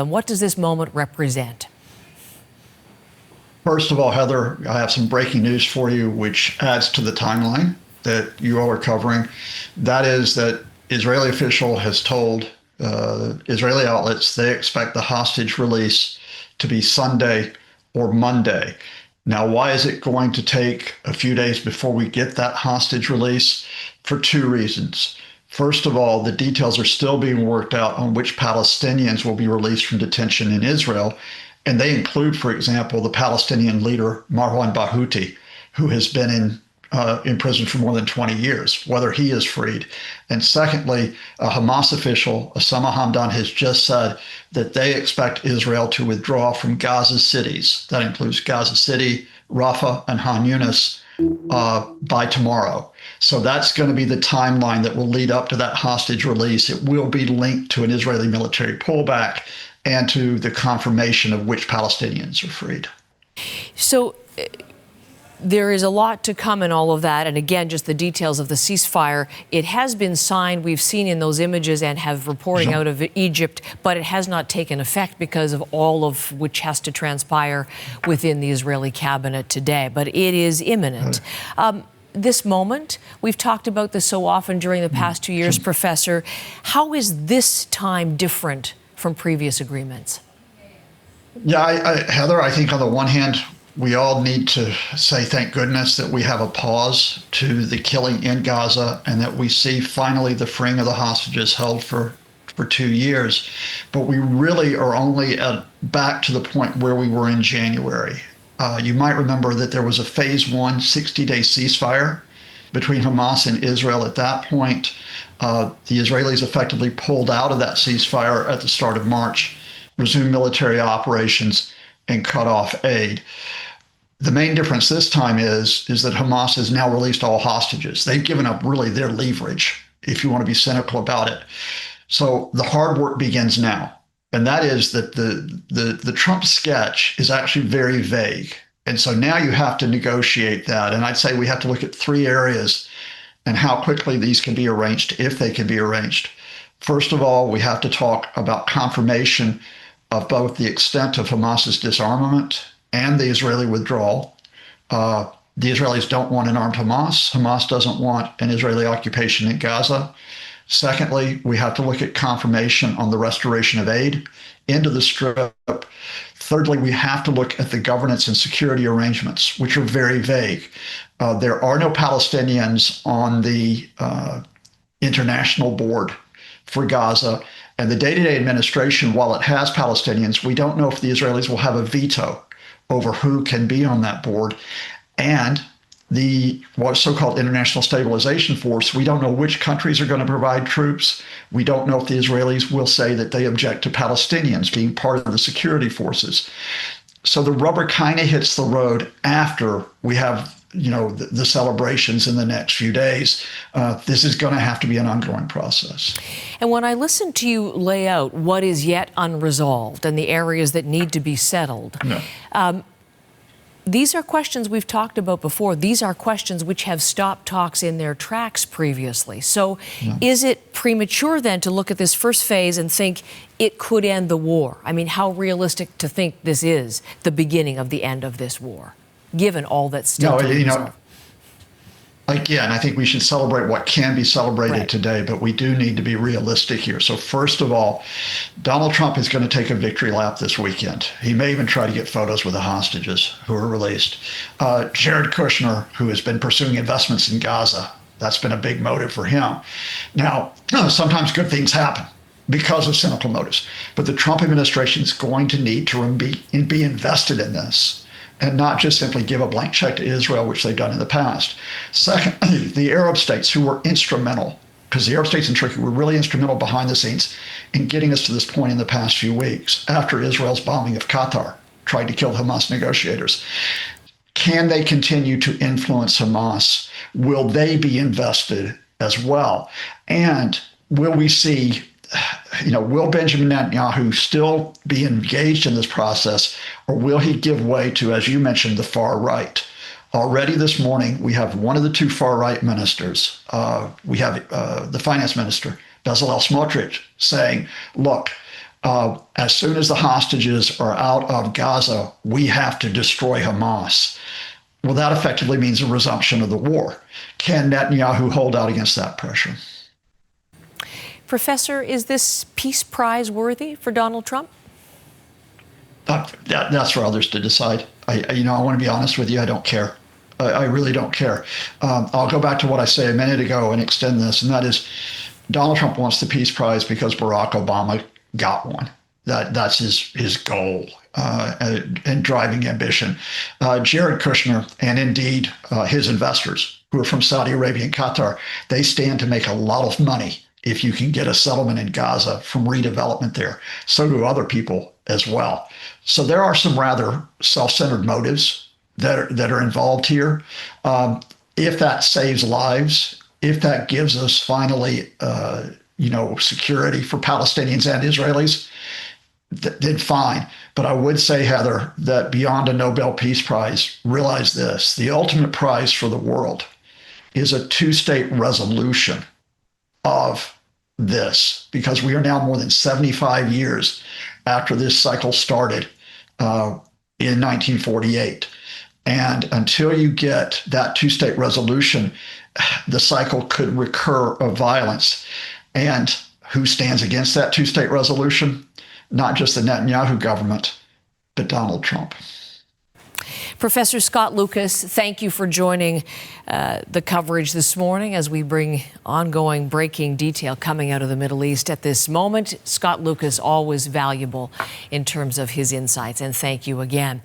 And what does this moment represent? First of all, Heather, I have some breaking news for you, which adds to the timeline that you all are covering. That is that Israeli official has told Israeli outlets they expect the hostage release to be Sunday or Monday. Now, why is it going to take a few days before we get that hostage release? For two reasons. First of all, the details are still being worked out on which Palestinians will be released from detention in Israel. And they include, for example, the Palestinian leader, Marwan Barghouti, who has been in prison for more than 20 years, whether he is freed. And secondly, a Hamas official, Osama Hamdan, has just said that they expect Israel to withdraw from Gaza's cities. That includes Gaza City, Rafah, and Han Yunis by tomorrow. So that's going to be the timeline that will lead up to that hostage release. It will be linked to an Israeli military pullback and to the confirmation of which Palestinians are freed. So there is a lot to come in all of that. And again, just the details of the ceasefire. It has been signed. We've seen in those images and have reporting out of Egypt, but it has not taken effect because of all of which has to transpire within the Israeli cabinet today. But it is imminent. This moment, we've talked about this so often during the past 2 years, Professor. How is this time different from previous agreements? Yeah, Heather, I think on the one hand, we all need to say thank goodness that we have a pause to the killing in Gaza and that we see finally the freeing of the hostages held for 2 years. But we really are only back to the point where we were in January. You might remember that there was a phase 1 60-day ceasefire between Hamas and Israel. At that point, the Israelis effectively pulled out of that ceasefire at the start of March, resumed military operations, and cut off aid. The main difference this time is that Hamas has now released all hostages. They've given up really their leverage, if you want to be cynical about it. So the hard work begins now. And that is that the Trump sketch is actually very vague. And so now you have to negotiate that. And I'd say we have to look at 3 areas and how quickly these can be arranged, if they can be arranged. First of all, we have to talk about confirmation of both the extent of Hamas's disarmament and the Israeli withdrawal. The Israelis don't want an armed Hamas. Hamas doesn't want an Israeli occupation in Gaza. Secondly, we have to look at confirmation on the restoration of aid into the Strip. Thirdly, we have to look at the governance and security arrangements, which are very vague. There are no Palestinians on the international board for Gaza. And the day-to-day administration, while it has Palestinians, we don't know if the Israelis will have a veto over who can be on that board. And the what's so-called International Stabilization Force, we don't know which countries are going to provide troops. We don't know if the Israelis will say that they object to Palestinians being part of the security forces. So the rubber kind of hits the road after we have, the celebrations in the next few days. This is going to have to be an ongoing process. And when I listen to you lay out what is yet unresolved and the areas that need to be settled, these are questions we've talked about before. These are questions which have stopped talks in their tracks previously. So is it premature then to look at this first phase and think it could end the war? I mean, how realistic to think this is the beginning of the end of this war, given all that's still to be resolved? Again, I think we should celebrate what can be celebrated today, but we do need to be realistic here. So first of all, Donald Trump is going to take a victory lap this weekend. He may even try to get photos with the hostages who are released. Jared Kushner, who has been pursuing investments in Gaza, that's been a big motive for him. Now, sometimes good things happen because of cynical motives, but the Trump administration is going to need to be invested in this, and not just simply give a blank check to Israel, which they've done in the past. Secondly, the Arab states who were instrumental, because the Arab states and Turkey were really instrumental behind the scenes in getting us to this point in the past few weeks, after Israel's bombing of Qatar tried to kill Hamas negotiators. Can they continue to influence Hamas? Will they be invested as well? And will we see will Benjamin Netanyahu still be engaged in this process, or will he give way to, as you mentioned, the far right? Already this morning, we have one of the 2 far-right ministers. We have the finance minister, Bezalel Smotrich, saying, look, As soon as the hostages are out of Gaza, we have to destroy Hamas. Well, that effectively means a resumption of the war. Can Netanyahu hold out against that pressure? Professor, is this peace prize worthy for Donald Trump? That's for others to decide. I want to be honest with you. I don't care. I really don't care. I'll go back to what I said a minute ago and extend this, and that is Donald Trump wants the peace prize because Barack Obama got one. That's his goal and driving ambition. Jared Kushner and indeed his investors, who are from Saudi Arabia and Qatar, they stand to make a lot of money if you can get a settlement in Gaza from redevelopment there. So do other people as well. So there are some rather self-centered motives that are involved here. If that saves lives, if that gives us finally, security for Palestinians and Israelis, then fine. But I would say, Heather, that beyond a Nobel Peace Prize, realize this: the ultimate prize for the world is a two-state resolution of this, because we are now more than 75 years after this cycle started in 1948. And until you get that two-state resolution, the cycle could recur of violence. And who stands against that two-state resolution? Not just the Netanyahu government, but Donald Trump. Professor Scott Lucas, thank you for joining the coverage this morning as we bring ongoing breaking detail coming out of the Middle East at this moment. Scott Lucas, always valuable in terms of his insights, and thank you again.